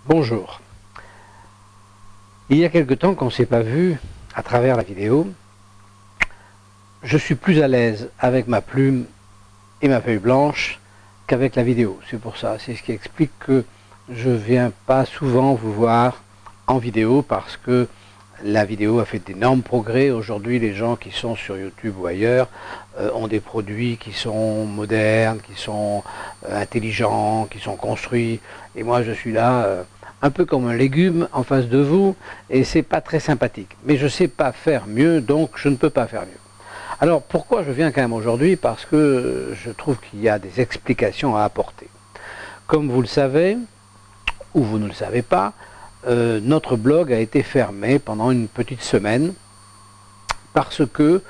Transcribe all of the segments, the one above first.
Bonjour. Il y a quelque temps qu'on ne s'est pas vu à travers la vidéo. Je suis plus à l'aise avec ma plume et ma feuille blanche qu'avec la vidéo. C'est pour ça, c'est ce qui explique que je ne viens pas souvent vous voir en vidéo parce que la vidéo a fait d'énormes progrès. Aujourd'hui, les gens qui sont sur YouTube ou ailleurs ont des produits qui sont modernes, qui sont intelligents, qui sont construits. Et moi, je suis là un peu comme un légume en face de vous, et c'est pas très sympathique. Mais je sais pas faire mieux, donc je ne peux pas faire mieux. Alors, pourquoi je viens quand même aujourd'hui? Parce que je trouve qu'il y a des explications à apporter. Comme vous le savez, ou vous ne le savez pas, notre blog a été fermé pendant une petite semaine parce que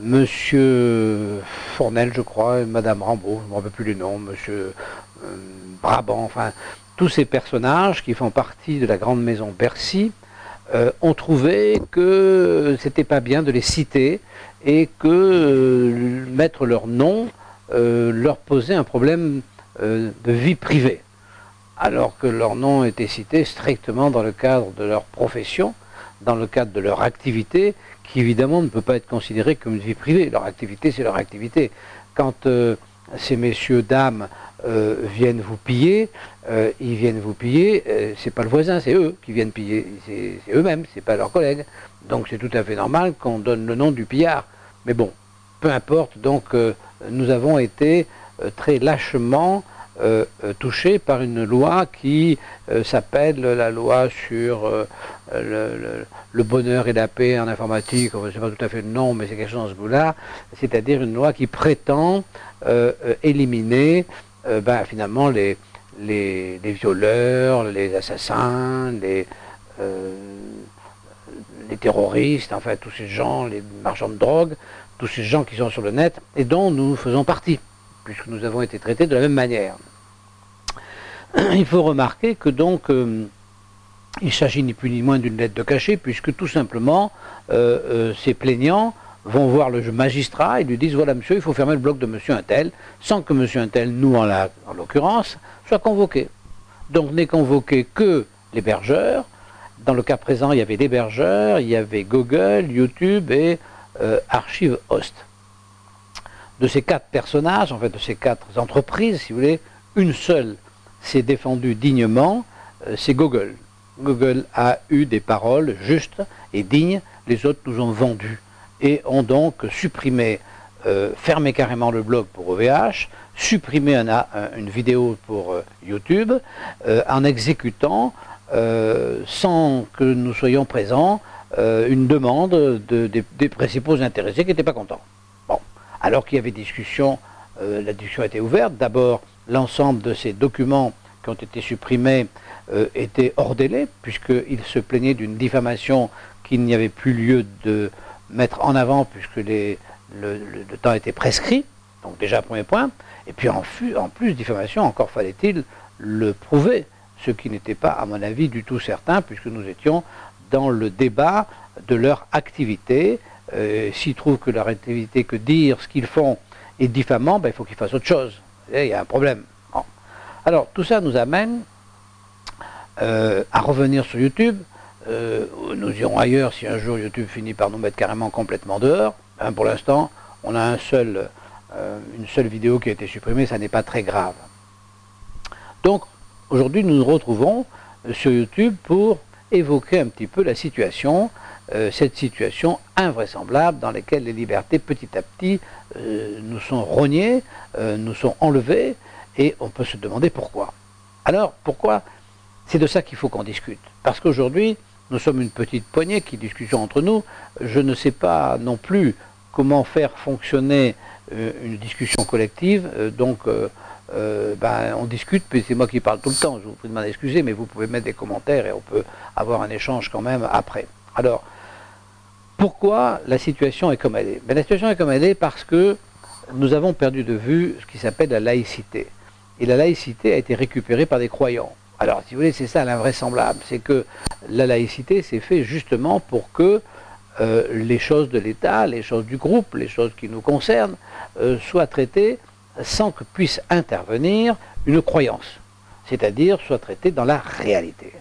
Monsieur Fournel, je crois, et Madame Rambaud, je ne me rappelle plus les noms, Monsieur Brabant, enfin, tous ces personnages qui font partie de la grande maison Bercy ont trouvé que c'était pas bien de les citer et que mettre leur nom leur posait un problème de vie privée, alors que leur nom était cité strictement dans le cadre de leur profession, dans le cadre de leur activité, qui évidemment ne peut pas être considérée comme une vie privée. Leur activité, c'est leur activité. Quand ces messieurs, dames viennent vous piller, ils viennent vous piller, c'est pas le voisin, c'est eux qui viennent piller, c'est eux-mêmes, c'est pas leurs collègues. Donc c'est tout à fait normal qu'on donne le nom du pillard. Mais bon, peu importe, donc nous avons été très lâchement touché par une loi qui s'appelle la loi sur le bonheur et la paix en informatique. Je ne sais pas tout à fait le nom, mais c'est quelque chose dans ce goût-là. C'est-à-dire une loi qui prétend éliminer finalement les violeurs, les assassins, les terroristes, enfin tous ces gens, les marchands de drogue, tous ces gens qui sont sur le net et dont nous faisons partie, puisque nous avons été traités de la même manière. Il faut remarquer que donc il s'agit ni plus ni moins d'une lettre de cachet, puisque tout simplement ces plaignants vont voir le magistrat et lui disent: voilà monsieur, il faut fermer le blog de monsieur Untel, sans que monsieur Untel, nous en l'occurrence, soit convoqué. Donc n'est convoqué que l'hébergeur. Dans le cas présent, il y avait l'hébergeur, il y avait Google, YouTube et Archive Host. De ces quatre personnages, en fait de ces quatre entreprises, si vous voulez, une seule s'est défendue dignement, c'est Google. Google a eu des paroles justes et dignes, les autres nous ont vendus et ont donc supprimé, fermé carrément le blog pour OVH, supprimé une vidéo pour YouTube, en exécutant, sans que nous soyons présents, une demande des principaux intéressés qui n'étaient pas contents. Bon, alors qu'il y avait discussion, la discussion était ouverte. D'abord, l'ensemble de ces documents qui ont été supprimés étaient hors délai, puisqu'ils se plaignaient d'une diffamation qu'il n'y avait plus lieu de mettre en avant, puisque le temps était prescrit. Donc déjà, premier point. Et puis en plus, diffamation, encore fallait-il le prouver, ce qui n'était pas, à mon avis, du tout certain, puisque nous étions dans le débat de leur activité. S'ils trouvent que leur activité, que dire ce qu'ils font est diffamant, il faut qu'ils fassent autre chose. Et il y a un problème. Bon. Alors, tout ça nous amène à revenir sur YouTube. Nous irons ailleurs si un jour YouTube finit par nous mettre carrément complètement dehors. Pour l'instant, on a une seule vidéo qui a été supprimée, ça n'est pas très grave. Donc, aujourd'hui, nous nous retrouvons sur YouTube pour évoquer un petit peu la situation, cette situation invraisemblable dans laquelle les libertés, petit à petit, nous sont rognées, nous sont enlevées, et on peut se demander pourquoi. Alors, pourquoi? C'est de ça qu'il faut qu'on discute. Parce qu'aujourd'hui, nous sommes une petite poignée qui discutons entre nous. Je ne sais pas non plus comment faire fonctionner une discussion collective, donc on discute, puis c'est moi qui parle tout le temps, je vous prie de m'en excuser, mais vous pouvez mettre des commentaires et on peut avoir un échange quand même après. Alors, pourquoi la situation est comme elle est? La situation est comme elle est parce que nous avons perdu de vue ce qui s'appelle la laïcité. Et la laïcité a été récupérée par des croyants. Alors, si vous voulez, c'est ça l'invraisemblable, c'est que la laïcité s'est fait justement pour que les choses de l'État, les choses du groupe, les choses qui nous concernent, soient traitées sans que puisse intervenir une croyance. c'est-à-dire soit traité dans la réalité.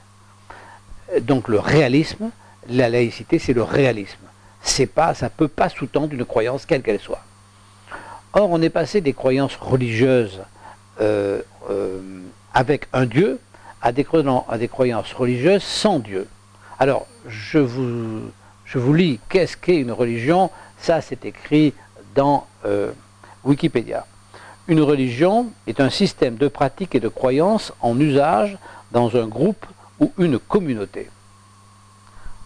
Donc le réalisme, la laïcité, c'est le réalisme. Ça ne peut pas sous-tendre une croyance quelle qu'elle soit. Or, on est passé des croyances religieuses avec un Dieu à des croyances religieuses sans Dieu. Alors, je vous lis qu'est-ce qu'est une religion. Ça, c'est écrit dans Wikipédia. Une religion est un système de pratiques et de croyances en usage dans un groupe ou une communauté.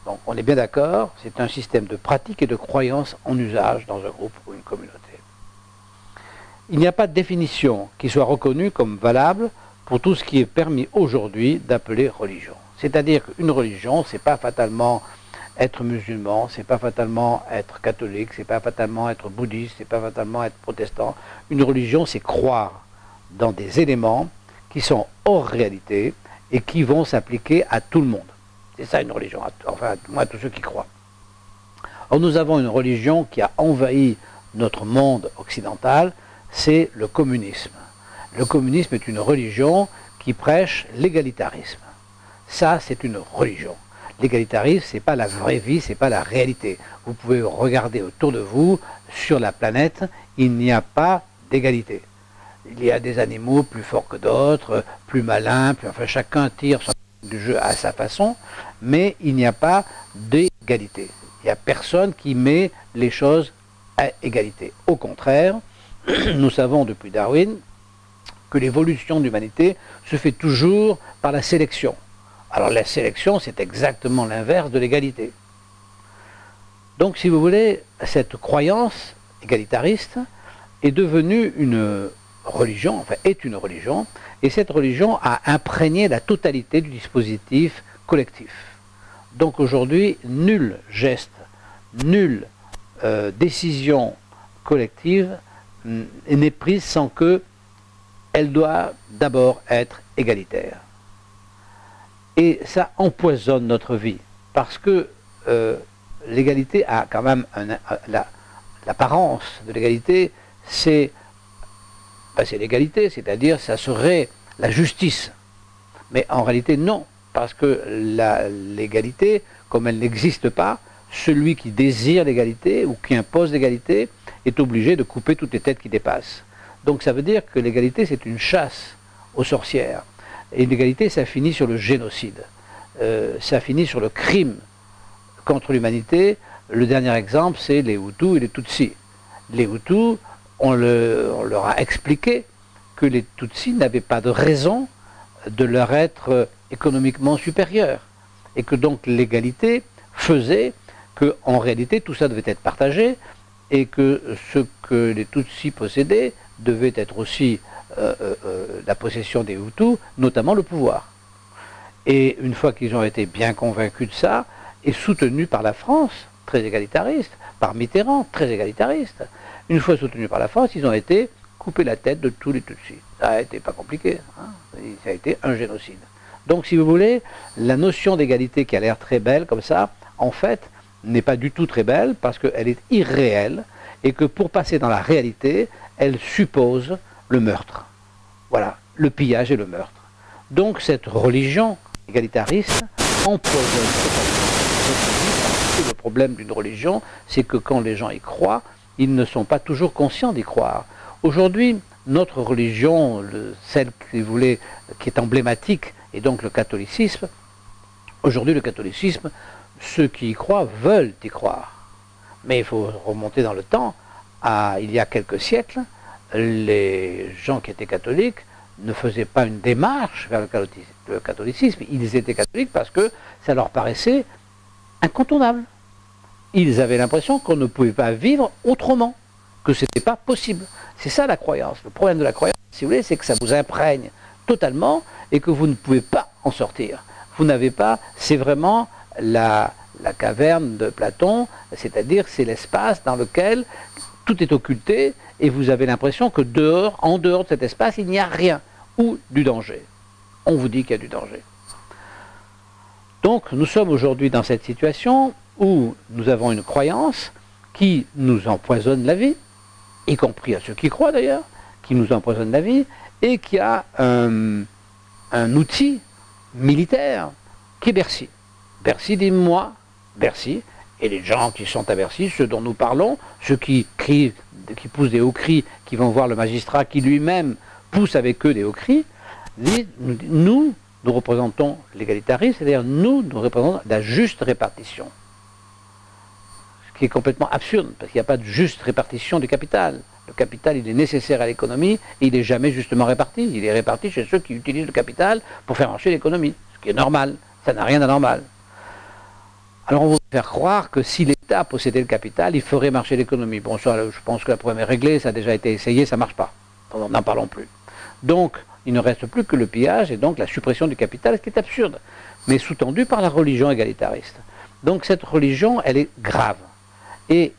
Donc, on est bien d'accord, c'est un système de pratiques et de croyances en usage dans un groupe ou une communauté. Il n'y a pas de définition qui soit reconnue comme valable pour tout ce qui est permis aujourd'hui d'appeler religion. C'est-à-dire qu'une religion, c'est pas fatalement être musulman, c'est pas fatalement être catholique, c'est pas fatalement être bouddhiste, c'est pas fatalement être protestant. Une religion, c'est croire dans des éléments qui sont hors réalité et qui vont s'appliquer à tout le monde. C'est ça une religion, enfin à tous ceux qui croient. Or nous avons une religion qui a envahi notre monde occidental, c'est le communisme. Le communisme est une religion qui prêche l'égalitarisme. Ça, c'est une religion. L'égalitarisme, ce n'est pas la vraie vie, ce n'est pas la réalité. Vous pouvez regarder autour de vous, sur la planète, il n'y a pas d'égalité. Il y a des animaux plus forts que d'autres, plus malins, enfin chacun tire du jeu à sa façon, mais il n'y a pas d'égalité. Il n'y a personne qui met les choses à égalité. Au contraire, nous savons depuis Darwin que l'évolution de l'humanité se fait toujours par la sélection. Alors la sélection, c'est exactement l'inverse de l'égalité. Donc si vous voulez, cette croyance égalitariste est devenue une religion, enfin est une religion, et cette religion a imprégné la totalité du dispositif collectif. Donc aujourd'hui, nul geste, nulle décision collective n'est prise sans que elle doit d'abord être égalitaire. Et ça empoisonne notre vie, parce que l'égalité a quand même l'apparence de l'égalité, c'est l'égalité, c'est-à-dire ça serait la justice. Mais en réalité non, parce que l'égalité, comme elle n'existe pas, celui qui désire l'égalité ou qui impose l'égalité est obligé de couper toutes les têtes qui dépassent. Donc ça veut dire que l'égalité c'est une chasse aux sorcières. Et l'égalité ça finit sur le génocide, ça finit sur le crime contre l'humanité. Le dernier exemple c'est les Hutus et les Tutsis. Les Hutus, on leur a expliqué que les Tutsis n'avaient pas de raison de leur être économiquement supérieurs. Et que donc l'égalité faisait qu'en réalité tout ça devait être partagé et que ce que les Tutsis possédaient devait être aussi la possession des Hutus, notamment le pouvoir. Et une fois qu'ils ont été bien convaincus de ça, et soutenus par la France, très égalitariste, par Mitterrand, très égalitariste, une fois soutenus par la France, ils ont été couper la tête de tous les Tutsis. Ça n'a été pas compliqué, hein. Ça a été un génocide. Donc si vous voulez, la notion d'égalité qui a l'air très belle comme ça, en fait, n'est pas du tout très belle parce qu'elle est irréelle et que pour passer dans la réalité, elle suppose le meurtre. Voilà, le pillage et le meurtre. Donc cette religion égalitariste empoisonne totalement. Le problème d'une religion, c'est que quand les gens y croient, ils ne sont pas toujours conscients d'y croire. Aujourd'hui, notre religion, celle qui est emblématique, et donc le catholicisme, aujourd'hui le catholicisme, ceux qui y croient veulent y croire. Mais il faut remonter dans le temps, il y a quelques siècles, les gens qui étaient catholiques ne faisaient pas une démarche vers le catholicisme. Ils étaient catholiques parce que ça leur paraissait incontournable. Ils avaient l'impression qu'on ne pouvait pas vivre autrement, que ce n'était pas possible. C'est ça la croyance. Le problème de la croyance, si vous voulez, c'est que ça vous imprègne totalement et que vous ne pouvez pas en sortir. Vous n'avez pas, c'est vraiment la caverne de Platon, c'est-à-dire c'est l'espace dans lequel tout est occulté et vous avez l'impression que en dehors de cet espace, il n'y a rien ou du danger. On vous dit qu'il y a du danger. Donc nous sommes aujourd'hui dans cette situation où nous avons une croyance qui nous empoisonne la vie, y compris à ceux qui croient d'ailleurs, qui nous empoisonne la vie, et qui a un outil militaire qui est Bercy. Bercy dit moi, Bercy, et les gens qui sont à Bercy, ceux dont nous parlons, ceux qui crient, qui poussent des hauts cris, qui vont voir le magistrat qui lui-même pousse avec eux des hauts cris, disent nous représentons l'égalitarisme, c'est-à-dire nous représentons la juste répartition. Ce qui est complètement absurde, parce qu'il n'y a pas de juste répartition du capital. Le capital, il est nécessaire à l'économie, et il n'est jamais justement réparti. Il est réparti chez ceux qui utilisent le capital pour faire marcher l'économie, ce qui est normal. Ça n'a rien d'anormal. Alors on voudrait faire croire que si l'État possédait le capital, il ferait marcher l'économie. Bon, ça, je pense que la première réglée, ça a déjà été essayé, ça ne marche pas. N'en parlons plus. Donc, il ne reste plus que le pillage et donc la suppression du capital, ce qui est absurde, mais sous-tendu par la religion égalitariste. Donc cette religion, elle est grave. Et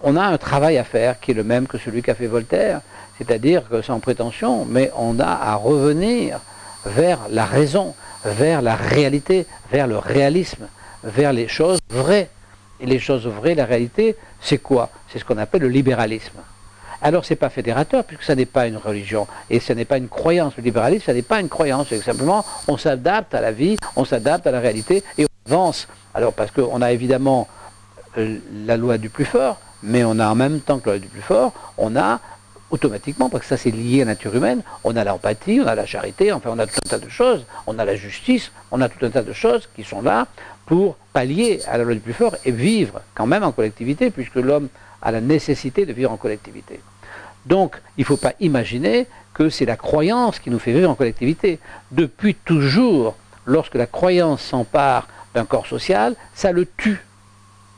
on a un travail à faire qui est le même que celui qu'a fait Voltaire, c'est-à-dire que sans prétention, mais on a à revenir vers la raison, vers la réalité, vers le réalisme, vers les choses vraies. Et les choses vraies, la réalité, c'est quoi? C'est ce qu'on appelle le libéralisme. Alors c'est pas fédérateur puisque ça n'est pas une religion et ce n'est pas une croyance. Le libéralisme, ça n'est pas une croyance, c'est simplement on s'adapte à la vie, on s'adapte à la réalité et on avance. Alors parce qu'on a évidemment la loi du plus fort, mais on a en même temps que la loi du plus fort, on a automatiquement, parce que ça c'est lié à la nature humaine, on a l'empathie, on a la charité, enfin on a tout un tas de choses, on a la justice, on a tout un tas de choses qui sont là pour pallier à la loi du plus fort et vivre quand même en collectivité puisque l'homme a la nécessité de vivre en collectivité. Donc, il ne faut pas imaginer que c'est la croyance qui nous fait vivre en collectivité. Depuis toujours, lorsque la croyance s'empare d'un corps social, ça le tue.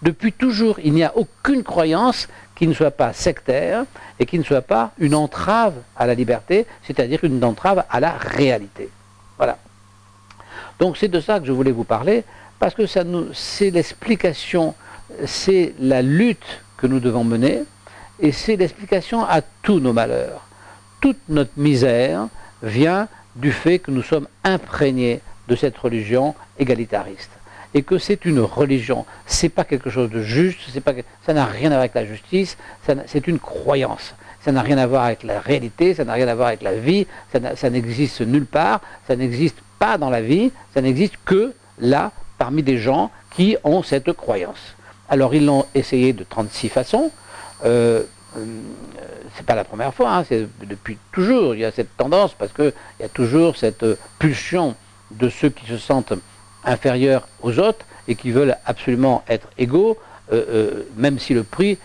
Depuis toujours, il n'y a aucune croyance qui ne soit pas sectaire et qui ne soit pas une entrave à la liberté, c'est-à-dire une entrave à la réalité. Voilà. Donc, c'est de ça que je voulais vous parler, parce que c'est l'explication, c'est la lutte que nous devons mener, et c'est l'explication à tous nos malheurs. Toute notre misère vient du fait que nous sommes imprégnés de cette religion égalitariste. Et que c'est une religion, c'est pas quelque chose de juste, ça n'a rien à voir avec la justice, c'est une croyance. Ça n'a rien à voir avec la réalité, ça n'a rien à voir avec la vie, ça n'existe nulle part, ça n'existe pas dans la vie, ça n'existe que là, parmi des gens qui ont cette croyance. Alors ils l'ont essayé de 36 façons, c'est pas la première fois, hein, c'est depuis toujours, il y a cette tendance, parce qu'il y a toujours cette pulsion de ceux qui se sentent inférieurs aux autres et qui veulent absolument être égaux, même si le prix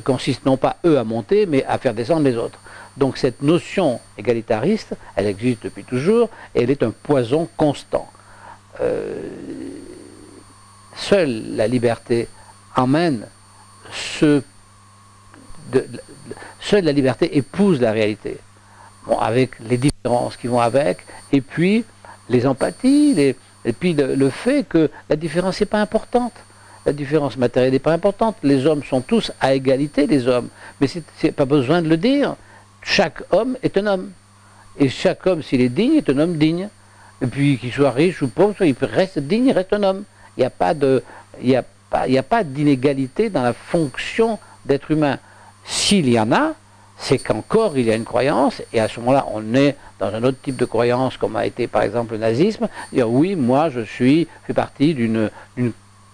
consiste non pas eux à monter, mais à faire descendre les autres. Donc cette notion égalitariste, elle existe depuis toujours, et elle est un poison constant. Seule la liberté emmène seule la liberté épouse la réalité. Bon, avec les différences qui vont avec, et puis les empathies, et puis le fait que la différence n'est pas importante. La différence matérielle n'est pas importante. Les hommes sont tous à égalité, les hommes. Mais c'est pas besoin de le dire. Chaque homme est un homme. Et chaque homme, s'il est digne, est un homme digne. Et puis qu'il soit riche ou pauvre, il reste digne, il reste un homme. Il n'y a pas d'inégalité dans la fonction d'être humain. S'il y en a, c'est qu'encore il y a une croyance, et à ce moment-là, on est dans un autre type de croyance, comme a été par exemple le nazisme, dire oui, moi je fais partie d'une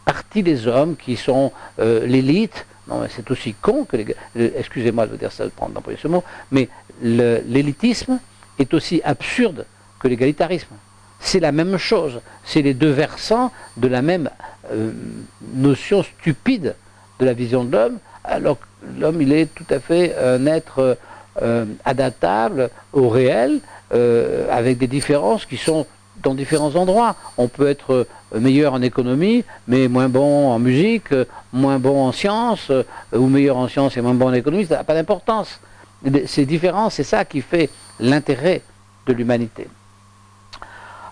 partie des hommes qui sont l'élite. Non, mais c'est aussi con que excusez-moi de vous dire ça, de prendre d'employer ce mot, mais l'élitisme est aussi absurde que l'égalitarisme. C'est la même chose, c'est les deux versants de la même notion stupide de la vision de l'homme, alors que l'homme, il est tout à fait un être adaptable au réel, avec des différences qui sont dans différents endroits. On peut être meilleur en économie, mais moins bon en musique, moins bon en sciences, ou meilleur en sciences et moins bon en économie, ça n'a pas d'importance. Ces différences, c'est ça qui fait l'intérêt de l'humanité.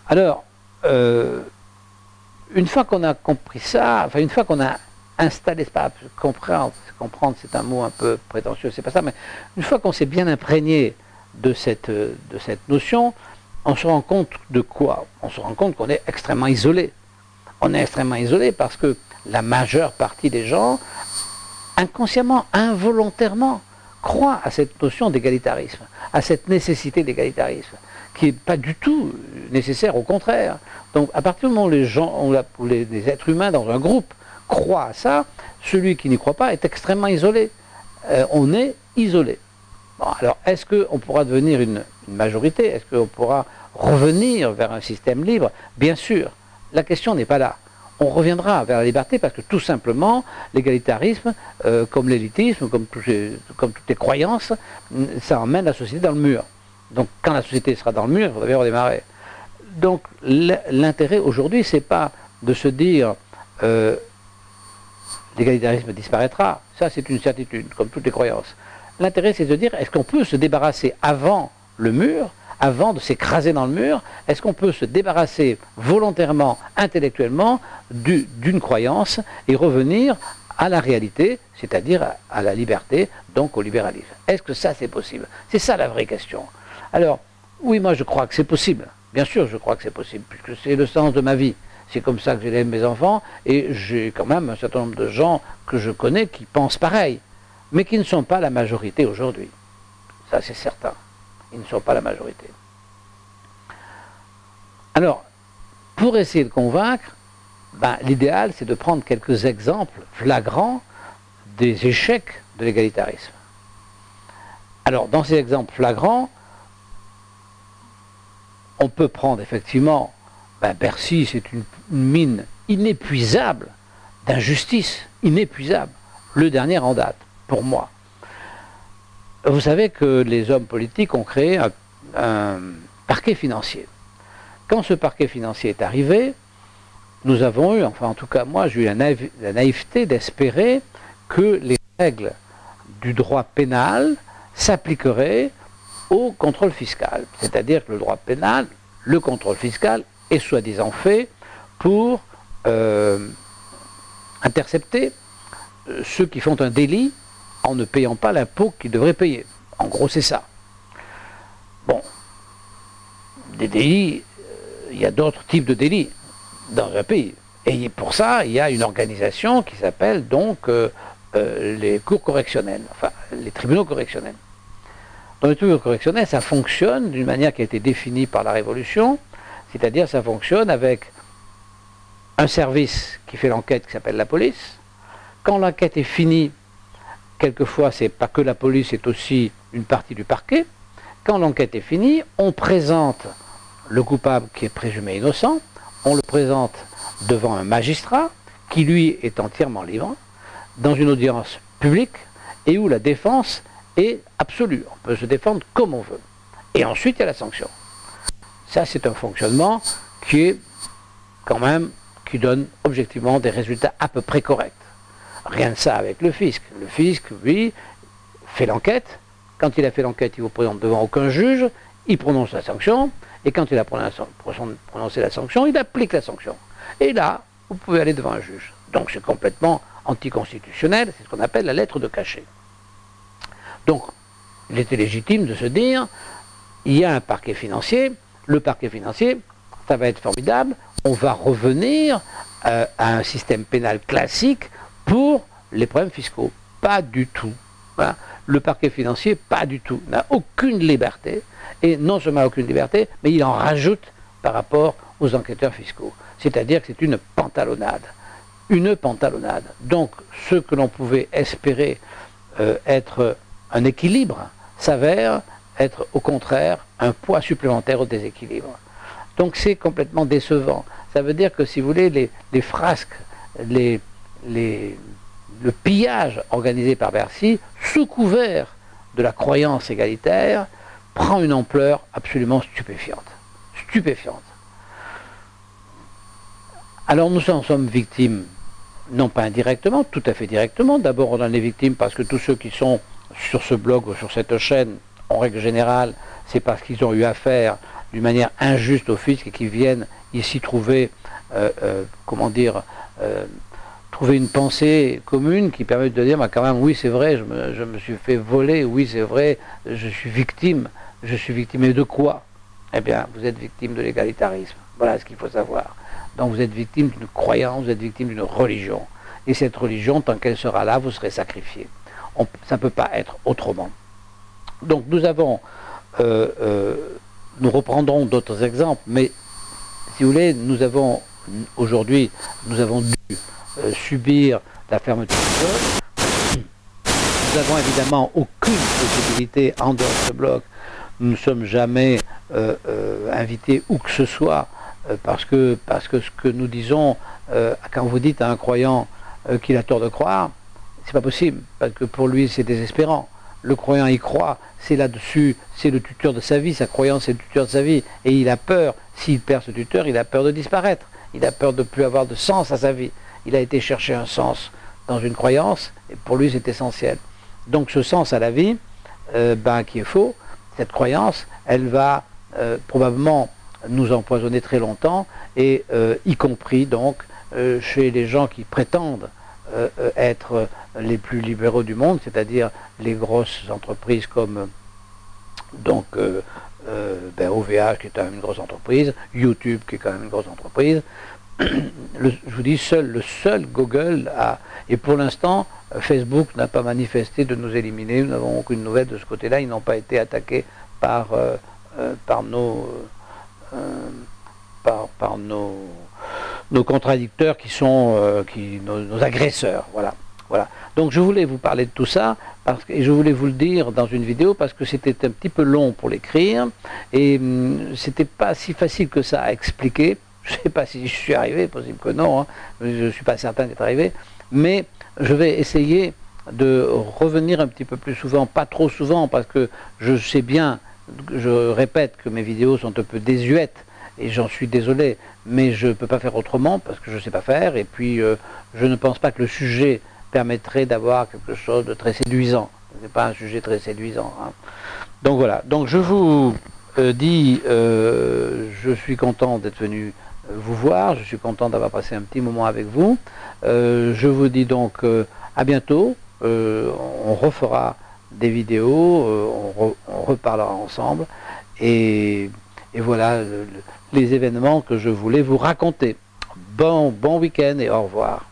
Alors, une fois qu'on a compris ça, enfin une fois qu'on a installé, c'est pas comprendre c'est un mot un peu prétentieux, c'est pas ça, mais une fois qu'on s'est bien imprégné de cette notion, on se rend compte de quoi? On se rend compte qu'on est extrêmement isolé. On est extrêmement isolé parce que la majeure partie des gens, inconsciemment, involontairement, croient à cette notion d'égalitarisme, à cette nécessité d'égalitarisme, qui n'est pas du tout nécessaire, au contraire. Donc à partir du moment où les gens, les êtres humains dans un groupe croient à ça, celui qui n'y croit pas est extrêmement isolé. On est isolé. Bon, alors est-ce qu'on pourra devenir une majorité? Est-ce qu'on pourra revenir vers un système libre? Bien sûr, la question n'est pas là. On reviendra vers la liberté parce que tout simplement, l'égalitarisme, comme l'élitisme, comme toutes les croyances, ça emmène la société dans le mur. Donc quand la société sera dans le mur, il faudra bien redémarrer. Donc l'intérêt aujourd'hui, c'est pas de se dire l'égalitarisme disparaîtra, ça c'est une certitude, comme toutes les croyances. L'intérêt c'est de dire, est-ce qu'on peut se débarrasser avant le mur, avant de s'écraser dans le mur, est-ce qu'on peut se débarrasser volontairement, intellectuellement, d'une croyance et revenir à la réalité, c'est-à-dire à la liberté, donc au libéralisme. Est-ce que ça c'est possible? C'est ça la vraie question. Alors, oui, moi je crois que c'est possible. Bien sûr, je crois que c'est possible, puisque c'est le sens de ma vie. C'est comme ça que j'élève mes enfants, et j'ai quand même un certain nombre de gens que je connais qui pensent pareil, mais qui ne sont pas la majorité aujourd'hui. Ça c'est certain. Ils ne sont pas la majorité. Alors, pour essayer de convaincre, l'idéal c'est de prendre quelques exemples flagrants des échecs de l'égalitarisme. Alors, dans ces exemples flagrants, on peut prendre effectivement, Bercy, c'est une mine inépuisable d'injustice, inépuisable, le dernier en date, pour moi. Vous savez que les hommes politiques ont créé un parquet financier. Quand ce parquet financier est arrivé, nous avons eu, enfin en tout cas moi, j'ai eu la naïveté d'espérer que les règles du droit pénal s'appliqueraient au contrôle fiscal. C'est-à-dire que le droit pénal, le contrôle fiscal, est soi-disant fait pour intercepter ceux qui font un délit en ne payant pas l'impôt qu'ils devraient payer. En gros, c'est ça. Bon, des délits, il y a d'autres types de délits dans un pays. Et pour ça, il y a une organisation qui s'appelle donc les cours correctionnelles, enfin les tribunaux correctionnels. Dans les tribunaux correctionnels, ça fonctionne d'une manière qui a été définie par la Révolution, c'est-à-dire ça fonctionne avec un service qui fait l'enquête qui s'appelle la police. Quand l'enquête est finie, quelquefois c'est pas que la police, c'est aussi une partie du parquet. Quand l'enquête est finie, on présente le coupable qui est présumé innocent, on le présente devant un magistrat qui lui est entièrement libre, dans une audience publique et où la défense est absolue. On peut se défendre comme on veut. Et ensuite il y a la sanction. Ça c'est un fonctionnement qui est quand même, qui donne objectivement des résultats à peu près corrects. Rien de ça avec le fisc. Le fisc, lui, fait l'enquête. Quand il a fait l'enquête, il vous présente devant aucun juge, il prononce la sanction, et quand il a prononcé la sanction, il applique la sanction. Et là, vous pouvez aller devant un juge. Donc c'est complètement anticonstitutionnel, c'est ce qu'on appelle la lettre de cachet. Donc, il était légitime de se dire, il y a un parquet financier, le parquet financier, ça va être formidable, on va revenir à un système pénal classique pour les problèmes fiscaux. Pas du tout. Voilà. Le parquet financier, pas du tout. N'a aucune liberté, et non seulement aucune liberté, mais il en rajoute par rapport aux enquêteurs fiscaux. C'est-à-dire que c'est une pantalonnade. Une pantalonnade. Donc, ce que l'on pouvait espérer être un équilibre s'avère être au contraire un poids supplémentaire au déséquilibre. Donc c'est complètement décevant. Ça veut dire que si vous voulez, les frasques, le pillage organisé par Bercy, sous couvert de la croyance égalitaire, prend une ampleur absolument stupéfiante. Stupéfiante. Alors nous en sommes victimes, non pas indirectement, tout à fait directement. D'abord on en est victime parce que tous ceux qui sont sur ce blog ou sur cette chaîne, en règle générale, c'est parce qu'ils ont eu affaire d'une manière injuste au fisc et qu'ils viennent ici trouver, trouver une pensée commune qui permet de dire, quand même, oui c'est vrai, je me suis fait voler, oui c'est vrai, je suis victime. Je suis victime, et de quoi? Eh bien, vous êtes victime de l'égalitarisme. Voilà ce qu'il faut savoir. Donc vous êtes victime d'une croyance, vous êtes victime d'une religion. Et cette religion, tant qu'elle sera là, vous serez sacrifié. Ça ne peut pas être autrement. Donc nous avons nous reprendrons d'autres exemples, mais si vous voulez, nous avons aujourd'hui, nous avons dû subir la fermeture du blog. Nous n'avons évidemment aucune possibilité en dehors de ce blog. Nous ne sommes jamais invités où que ce soit parce que ce que nous disons quand vous dites à un croyant qu'il a tort de croire, c'est pas possible parce que pour lui c'est désespérant. Le croyant y croit, c'est là-dessus, c'est le tuteur de sa vie, sa croyance c'est le tuteur de sa vie et il a peur, s'il perd ce tuteur, il a peur de disparaître, il a peur de ne plus avoir de sens à sa vie. Il a été chercher un sens dans une croyance et pour lui c'est essentiel. Donc ce sens à la vie, qui est faux, cette croyance, elle va probablement nous empoisonner très longtemps, et y compris donc chez les gens qui prétendent être les plus libéraux du monde, c'est-à-dire les grosses entreprises comme donc OVH qui est quand même une grosse entreprise, YouTube qui est quand même une grosse entreprise. Je vous dis, le seul Google a, et pour l'instant Facebook n'a pas manifesté de nous éliminer, nous n'avons aucune nouvelle de ce côté-là, ils n'ont pas été attaqués par nos contradicteurs qui sont nos agresseurs, voilà. Donc je voulais vous parler de tout ça et je voulais vous le dire dans une vidéo parce que c'était un petit peu long pour l'écrire et c'était pas si facile que ça à expliquer. Je ne sais pas si je suis arrivé, possible que non, hein. Je ne suis pas certain d'être arrivé, mais je vais essayer de revenir un petit peu plus souvent, pas trop souvent, parce que je sais bien, je répète que mes vidéos sont un peu désuètes, et j'en suis désolé, mais je ne peux pas faire autrement, parce que je ne sais pas faire, et puis je ne pense pas que le sujet permettrait d'avoir quelque chose de très séduisant. Ce n'est pas un sujet très séduisant, hein. Donc voilà, donc je vous dis, je suis content d'être venu vous voir, je suis content d'avoir passé un petit moment avec vous. Je vous dis donc à bientôt, on refera des vidéos, on reparlera ensemble, et voilà les événements que je voulais vous raconter. Bon week-end et au revoir.